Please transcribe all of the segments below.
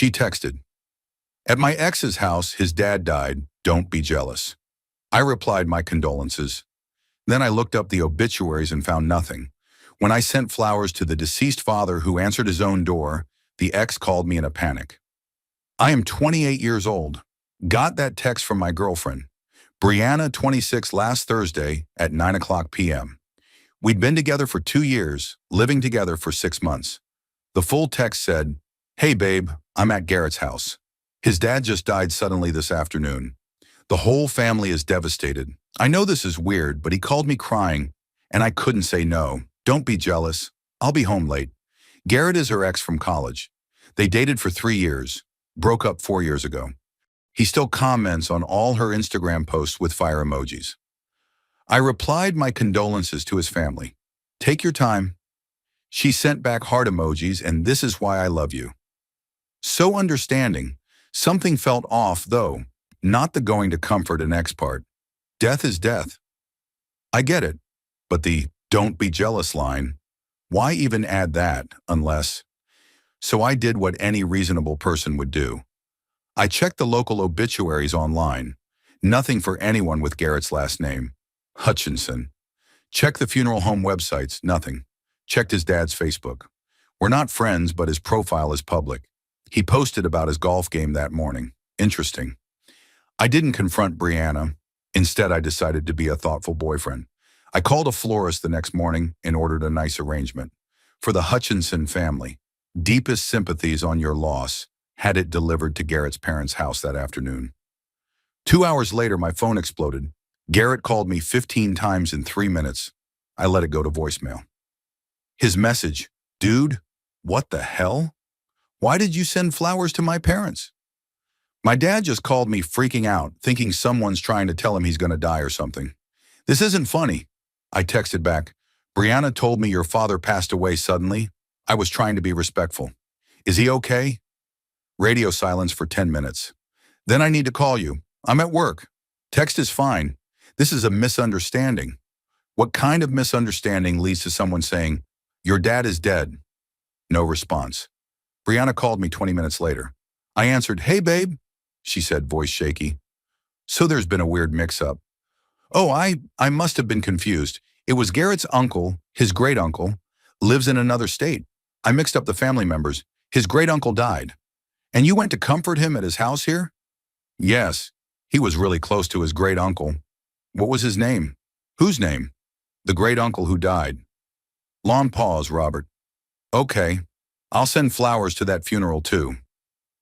She texted, "At my ex's house, his dad died. Don't be jealous." I replied my condolences. Then I looked up the obituaries and found nothing. When I sent flowers to the deceased father who answered his own door, the ex called me in a panic. I am 28 years old. Got that text from my girlfriend, Brianna, 26, last Thursday at 9:00 p.m. We'd been together for 2 years, living together for 6 months. The full text said, "Hey babe, I'm at Garrett's house. His dad just died suddenly this afternoon. The whole family is devastated. I know this is weird, but he called me crying, and I couldn't say no. Don't be jealous. I'll be home late." Garrett is her ex from college. They dated for 3 years, broke up 4 years ago. He still comments on all her Instagram posts with fire emojis. I replied my condolences to his family. "Take your time." She sent back heart emojis and "This is why I love you." So understanding. Something felt off though, not the going to comfort an ex part. Death is death. I get it, but the "don't be jealous" line, why even add that unless? So I did what any reasonable person would do. I checked the local obituaries online. Nothing for anyone with Garrett's last name, Hutchinson. Checked the funeral home websites, nothing. Checked his dad's Facebook. We're not friends, but his profile is public. He posted about his golf game that morning. Interesting. I didn't confront Brianna. Instead, I decided to be a thoughtful boyfriend. I called a florist the next morning and ordered a nice arrangement. For the Hutchinson family, deepest sympathies on your loss. Had it delivered to Garrett's parents' house that afternoon. 2 hours later, my phone exploded. Garrett called me 15 times in 3 minutes. I let it go to voicemail. His message, "Dude, what the hell? Why did you send flowers to my parents?" My dad just called me freaking out, thinking someone's trying to tell him he's going to die or something. "This isn't funny." I texted back, "Brianna told me your father passed away suddenly. I was trying to be respectful. Is he okay?" Radio silence for 10 minutes. "Then I need to call you. I'm at work." "Text is fine. This is a misunderstanding." What kind of misunderstanding leads to someone saying, "Your dad is dead"? No response. Brianna called me 20 minutes later. I answered, "Hey babe," she said, voice shaky. "So there's been a weird mix-up." "Oh, I must have been confused. It was Garrett's uncle, his great-uncle, lives in another state. I mixed up the family members. His great-uncle died. And you went to comfort him at his house here?" "Yes. He was really close to his great-uncle." "What was his name?" "Whose name?" "The great-uncle who died." Long pause, Robert. "Okay. I'll send flowers to that funeral too."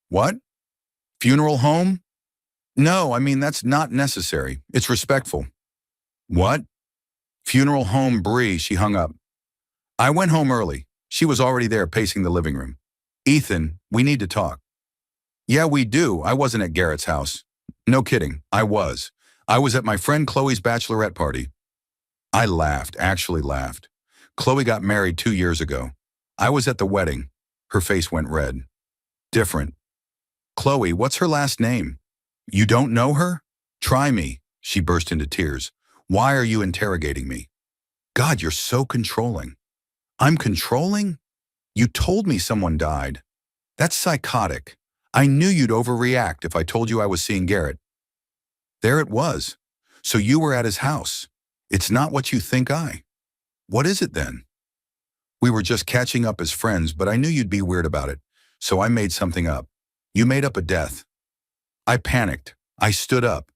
"What? Funeral home?" "No, I mean that's not necessary. It's respectful." "What?" "Funeral home, Bree." She hung up. I went home early. She was already there pacing the living room. "Ethan, we need to talk." "Yeah, we do. I wasn't at Garrett's house." "No kidding, I was. I was at my friend Chloe's bachelorette party." I laughed, actually laughed. Chloe got married 2 years ago. I was at the wedding. Her face went red. "Different." "Chloe, what's her last name?" "You don't know her? Try me." She burst into tears. "Why are you interrogating me?" "God, you're so controlling." "I'm controlling? You told me someone died. That's psychotic. I knew you'd overreact if I told you I was seeing Garrett." "There it was. So you were at his house. It's not what you think I." "What is it then?" "We were just catching up as friends, but I knew you'd be weird about it, so I made something up. You made up a death." I panicked. I stood up.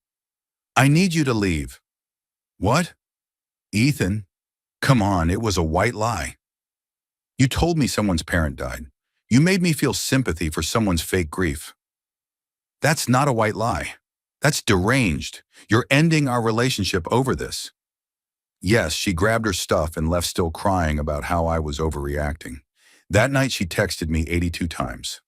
"I need you to leave." "What?" "Ethan, come on, it was a white lie. You told me someone's parent died. You made me feel sympathy for someone's fake grief." "That's not a white lie. That's deranged. You're ending our relationship over this." Yes, she grabbed her stuff and left still crying about how I was overreacting. That night she texted me 82 times.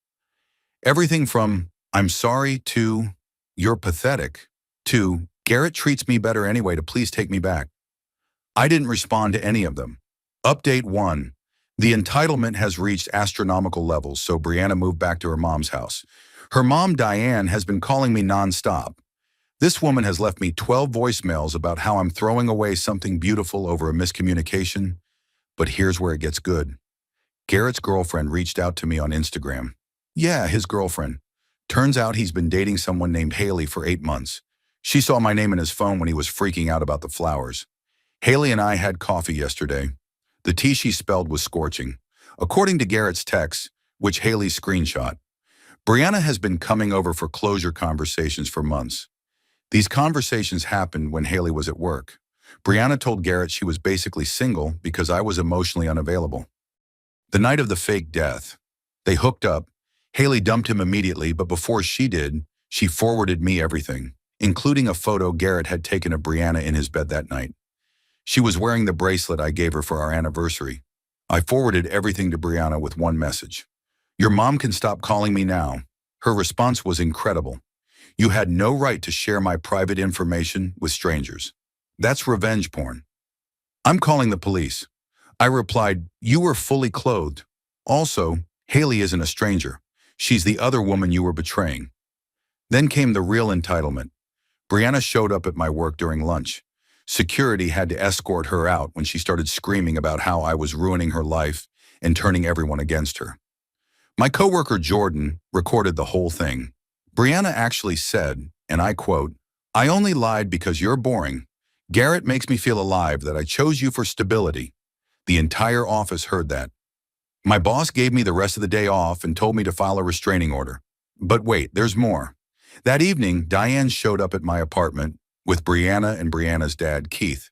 Everything from, "I'm sorry," to, "You're pathetic," to, "Garrett treats me better anyway to please take me back." I didn't respond to any of them. Update 1. The entitlement has reached astronomical levels, so Brianna moved back to her mom's house. Her mom, Diane, has been calling me nonstop. This woman has left me 12 voicemails about how I'm throwing away something beautiful over a miscommunication. But here's where it gets good. Garrett's girlfriend reached out to me on Instagram. Yeah, his girlfriend. Turns out he's been dating someone named Haley for 8 months. She saw my name in his phone when he was freaking out about the flowers. Haley and I had coffee yesterday. The tea she spelled was scorching. According to Garrett's text, which Haley screenshot, Brianna has been coming over for closure conversations for months. These conversations happened when Haley was at work. Brianna told Garrett she was basically single because I was emotionally unavailable. The night of the fake death, they hooked up. Haley dumped him immediately, but before she did, she forwarded me everything, including a photo Garrett had taken of Brianna in his bed that night. She was wearing the bracelet I gave her for our anniversary. I forwarded everything to Brianna with one message. Your mom can stop calling me now. Her response was incredible. You had no right to share my private information with strangers. That's revenge porn. I'm calling the police. I replied, you were fully clothed. Also, Haley isn't a stranger. She's the other woman you were betraying. Then came the real entitlement. Brianna showed up at my work during lunch. Security had to escort her out when she started screaming about how I was ruining her life and turning everyone against her. My coworker Jordan recorded the whole thing. Brianna actually said, and I quote, I only lied because you're boring. Garrett makes me feel alive that I chose you for stability. The entire office heard that. My boss gave me the rest of the day off and told me to file a restraining order. But wait, there's more. That evening, Diane showed up at my apartment with Brianna and Brianna's dad, Keith.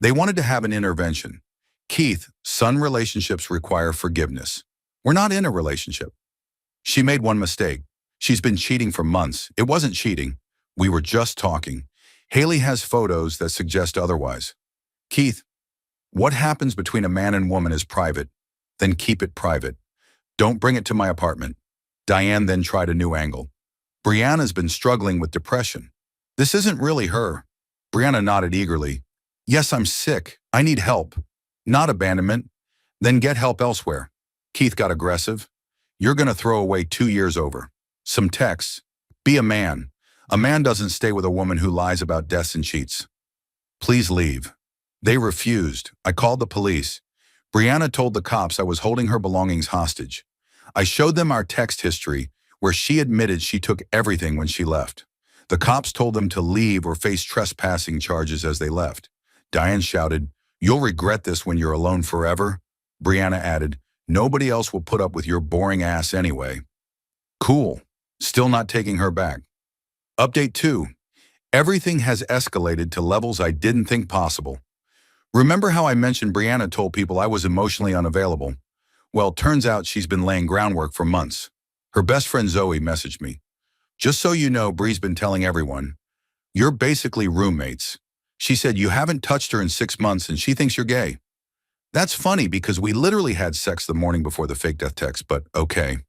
They wanted to have an intervention. Keith, son relationships require forgiveness. We're not in a relationship. She made one mistake. She's been cheating for months. It wasn't cheating. We were just talking. Haley has photos that suggest otherwise. Keith, what happens between a man and woman is private. Then keep it private. Don't bring it to my apartment. Diane then tried a new angle. Brianna's been struggling with depression. This isn't really her. Brianna nodded eagerly. Yes, I'm sick. I need help. Not abandonment. Then get help elsewhere. Keith got aggressive. You're going to throw away 2 years over. Some texts. Be a man. A man doesn't stay with a woman who lies about deaths and cheats. Please leave. They refused. I called the police. Brianna told the cops I was holding her belongings hostage. I showed them our text history, where she admitted she took everything when she left. The cops told them to leave or face trespassing charges as they left. Diane shouted, you'll regret this when you're alone forever. Brianna added, nobody else will put up with your boring ass anyway. Cool. Still not taking her back. Update 2. Everything has escalated to levels I didn't think possible. Remember how I mentioned Brianna told people I was emotionally unavailable? Well, turns out she's been laying groundwork for months. Her best friend Zoe messaged me. Just so you know, Bree's been telling everyone, you're basically roommates. She said you haven't touched her in 6 months and she thinks you're gay. That's funny because we literally had sex the morning before the fake death text, but okay.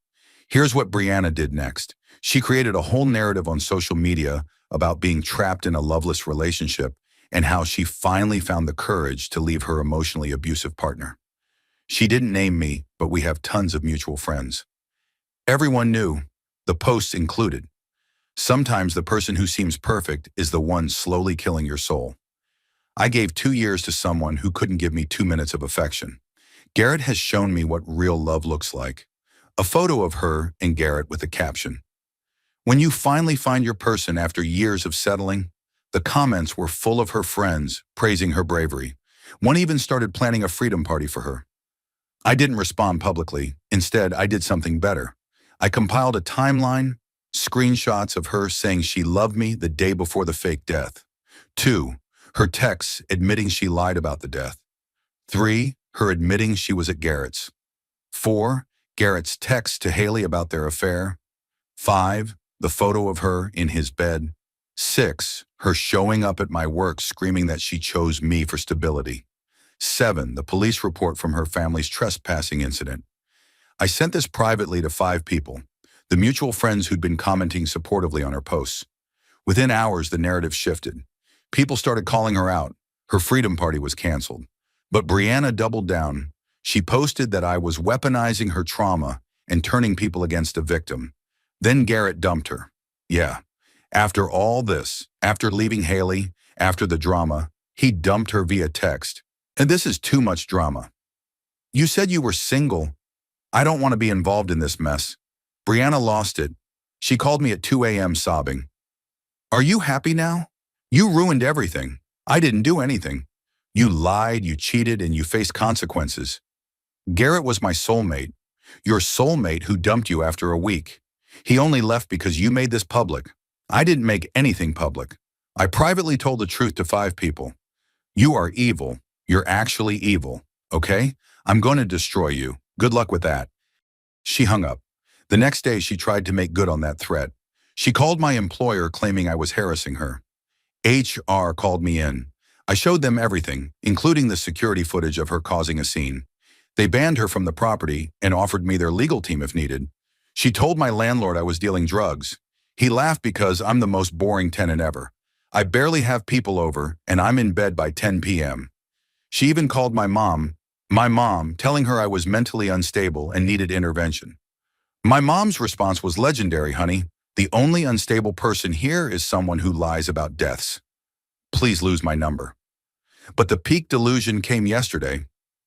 Here's what Brianna did next. She created a whole narrative on social media about being trapped in a loveless relationship and how she finally found the courage to leave her emotionally abusive partner. She didn't name me, but we have tons of mutual friends. Everyone knew, the posts included. Sometimes the person who seems perfect is the one slowly killing your soul. I gave 2 years to someone who couldn't give me 2 minutes of affection. Garrett has shown me what real love looks like. A photo of her and Garrett with a caption. When you finally find your person after years of settling, the comments were full of her friends praising her bravery. One even started planning a freedom party for her. I didn't respond publicly. Instead, I did something better. I compiled a timeline, screenshots of her saying she loved me the day before the fake death. 2, her texts admitting she lied about the death. 3, her admitting she was at Garrett's. 4, Garrett's text to Haley about their affair. 5, the photo of her in his bed. 6, her showing up at my work screaming that she chose me for stability. 7, the police report from her family's trespassing incident. I sent this privately to 5 people, the mutual friends who'd been commenting supportively on her posts. Within hours, the narrative shifted. People started calling her out. Her freedom party was canceled. But Brianna doubled down. She posted that I was weaponizing her trauma and turning people against a victim. Then Garrett dumped her. Yeah. After all this, after leaving Haley, after the drama, he dumped her via text. And this is too much drama. You said you were single. I don't want to be involved in this mess. Brianna lost it. She called me at 2 a.m. sobbing. Are you happy now? You ruined everything. I didn't do anything. You lied, you cheated, and you faced consequences. Garrett was my soulmate. Your soulmate who dumped you after a week. He only left because you made this public. I didn't make anything public. I privately told the truth to 5 people. You are evil. You're actually evil. Okay? I'm going to destroy you. Good luck with that. She hung up. The next day, she tried to make good on that threat. She called my employer claiming I was harassing her. HR called me in. I showed them everything, including the security footage of her causing a scene. They banned her from the property and offered me their legal team if needed. She told my landlord I was dealing drugs. He laughed because I'm the most boring tenant ever. I barely have people over, and I'm in bed by 10 p.m. She even called my mom, telling her I was mentally unstable and needed intervention. My mom's response was legendary, honey. The only unstable person here is someone who lies about deaths. Please lose my number. But the peak delusion came yesterday.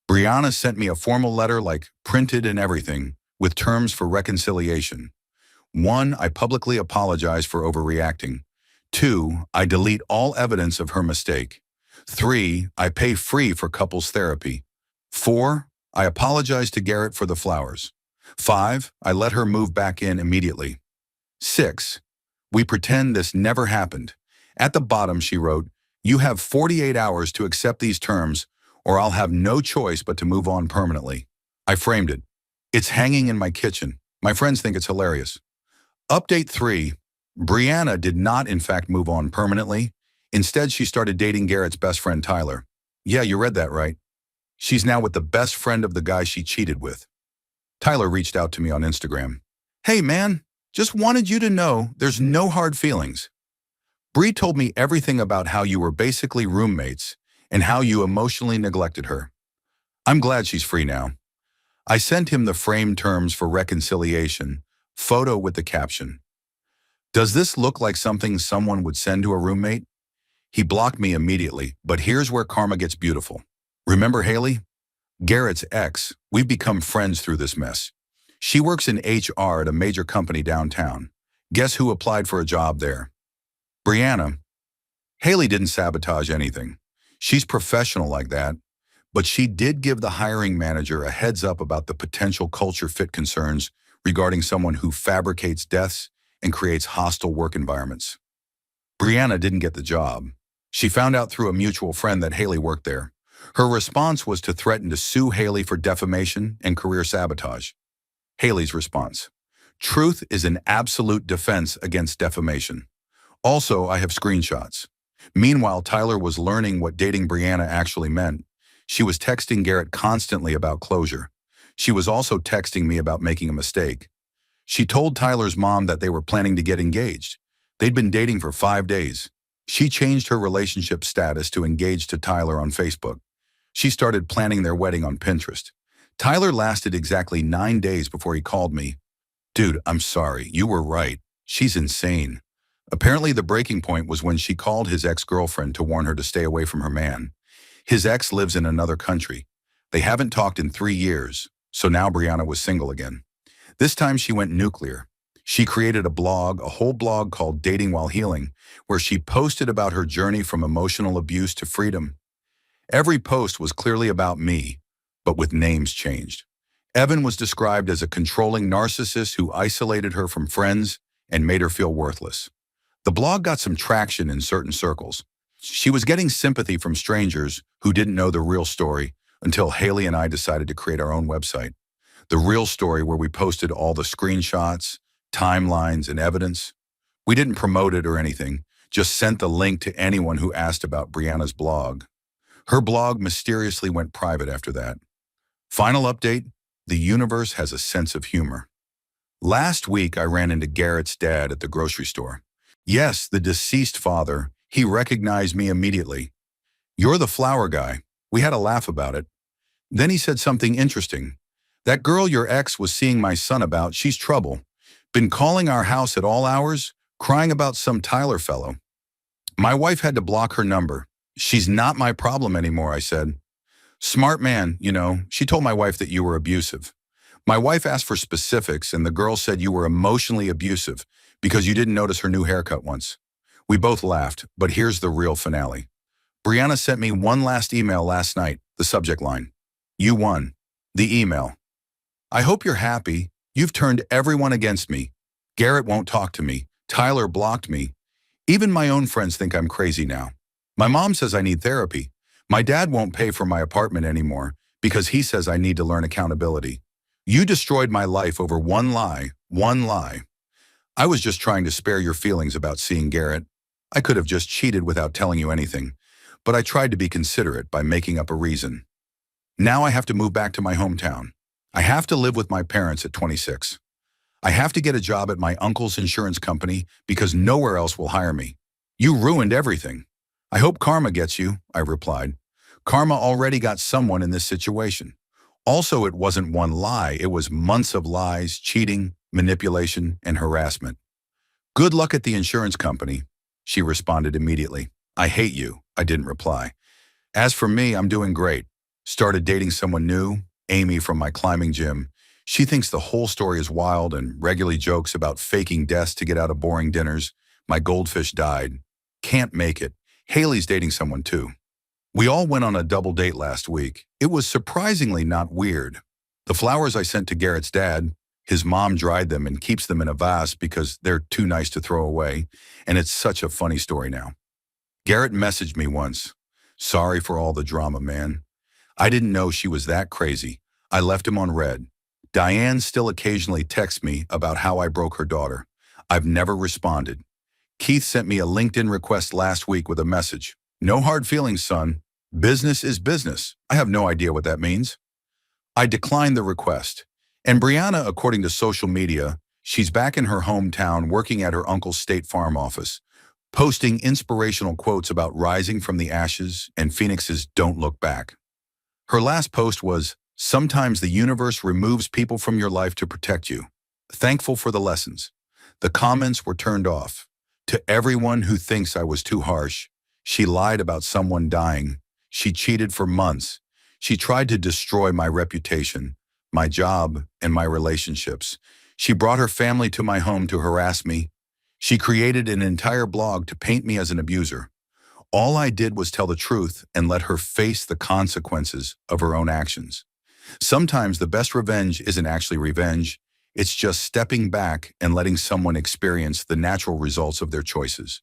Brianna sent me a formal letter, like printed and everything, with terms for reconciliation. 1, I publicly apologize for overreacting. 2, I delete all evidence of her mistake. 3, I pay free for couples therapy. 4, I apologize to Garrett for the flowers. 5, I let her move back in immediately. 6, we pretend this never happened. At the bottom, she wrote, you have 48 hours to accept these terms, or I'll have no choice but to move on permanently. I framed it. It's hanging in my kitchen. My friends think it's hilarious. Update 3. Brianna did not, in fact, move on permanently. Instead, she started dating Garrett's best friend, Tyler. Yeah, you read that right. She's now with the best friend of the guy she cheated with. Tyler reached out to me on Instagram. Hey, man, just wanted you to know there's no hard feelings. Bree told me everything about how you were basically roommates and how you emotionally neglected her. I'm glad she's free now. I sent him the framed terms for reconciliation, photo with the caption. Does this look like something someone would send to a roommate? He blocked me immediately, but here's where karma gets beautiful. Remember Haley? Garrett's ex. We've become friends through this mess. She works in HR at a major company downtown. Guess who applied for a job there? Brianna. Haley didn't sabotage anything. She's professional like that, but she did give the hiring manager a heads up about the potential culture fit concerns regarding someone who fabricates deaths and creates hostile work environments. Brianna didn't get the job. She found out through a mutual friend that Haley worked there. Her response was to threaten to sue Haley for defamation and career sabotage. Haley's response: truth is an absolute defense against defamation. Also, I have screenshots. Meanwhile, Tyler was learning what dating Brianna actually meant. She was texting Garrett constantly about closure. She was also texting me about making a mistake. She told Tyler's mom that they were planning to get engaged. They'd been dating for 5 days. She changed her relationship status to engaged to Tyler on Facebook. She started planning their wedding on Pinterest. Tyler lasted exactly 9 days before he called me. Dude, I'm sorry, you were right. She's insane. Apparently the breaking point was when she called his ex-girlfriend to warn her to stay away from her man. His ex lives in another country. They haven't talked in 3 years, so now Brianna was single again. This time she went nuclear. She created a whole blog called Dating While Healing, where she posted about her journey from emotional abuse to freedom. Every post was clearly about me, but with names changed. Evan was described as a controlling narcissist who isolated her from friends and made her feel worthless. The blog got some traction in certain circles. She was getting sympathy from strangers who didn't know the real story until Haley and I decided to create our own website. The real story, where we posted all the screenshots, timelines, and evidence. We didn't promote it or anything, just sent the link to anyone who asked about Brianna's blog. Her blog mysteriously went private after that. Final update: the universe has a sense of humor. Last week, I ran into Garrett's dad at the grocery store. Yes, the deceased father. He recognized me immediately. You're the flower guy. We had a laugh about it. Then he said something interesting. That girl your ex was seeing my son about, she's trouble. Been calling our house at all hours, crying about some Tyler fellow. My wife had to block her number. She's not my problem anymore, I said. Smart man, you know. She told my wife that you were abusive. My wife asked for specifics, and the girl said you were emotionally abusive because you didn't notice her new haircut once. We both laughed, but here's the real finale. Brianna sent me one last email last night, the subject line. You won. The email. I hope you're happy. You've turned everyone against me. Garrett won't talk to me. Tyler blocked me. Even my own friends think I'm crazy now. My mom says I need therapy. My dad won't pay for my apartment anymore because he says I need to learn accountability. You destroyed my life over one lie, one lie. I was just trying to spare your feelings about seeing Garrett. I could have just cheated without telling you anything, but I tried to be considerate by making up a reason. Now I have to move back to my hometown. I have to live with my parents at 26. I have to get a job at my uncle's insurance company because nowhere else will hire me. You ruined everything. I hope karma gets you, I replied. Karma already got someone in this situation. Also, it wasn't one lie, it was months of lies, cheating, manipulation, and harassment. Good luck at the insurance company, she responded immediately. I hate you, I didn't reply. As for me, I'm doing great. Started dating someone new, Amy from my climbing gym. She thinks the whole story is wild and regularly jokes about faking deaths to get out of boring dinners. My goldfish died. Can't make it. Haley's dating someone too. We all went on a double date last week. It was surprisingly not weird. The flowers I sent to Garrett's dad, his mom dried them and keeps them in a vase because they're too nice to throw away, and it's such a funny story now. Garrett messaged me once. Sorry for all the drama, man. I didn't know she was that crazy. I left him on red. Diane still occasionally texts me about how I broke her daughter. I've never responded. Keith sent me a LinkedIn request last week with a message. No hard feelings, son. Business is business. I have no idea what that means. I declined the request. And Brianna, according to social media, she's back in her hometown working at her uncle's State Farm office, posting inspirational quotes about rising from the ashes and Phoenix's don't look back. Her last post was, sometimes the universe removes people from your life to protect you. Thankful for the lessons. The comments were turned off. To everyone who thinks I was too harsh, she lied about someone dying. She cheated for months. She tried to destroy my reputation, my job, and my relationships. She brought her family to my home to harass me. She created an entire blog to paint me as an abuser. All I did was tell the truth and let her face the consequences of her own actions. Sometimes the best revenge isn't actually revenge. It's just stepping back and letting someone experience the natural results of their choices.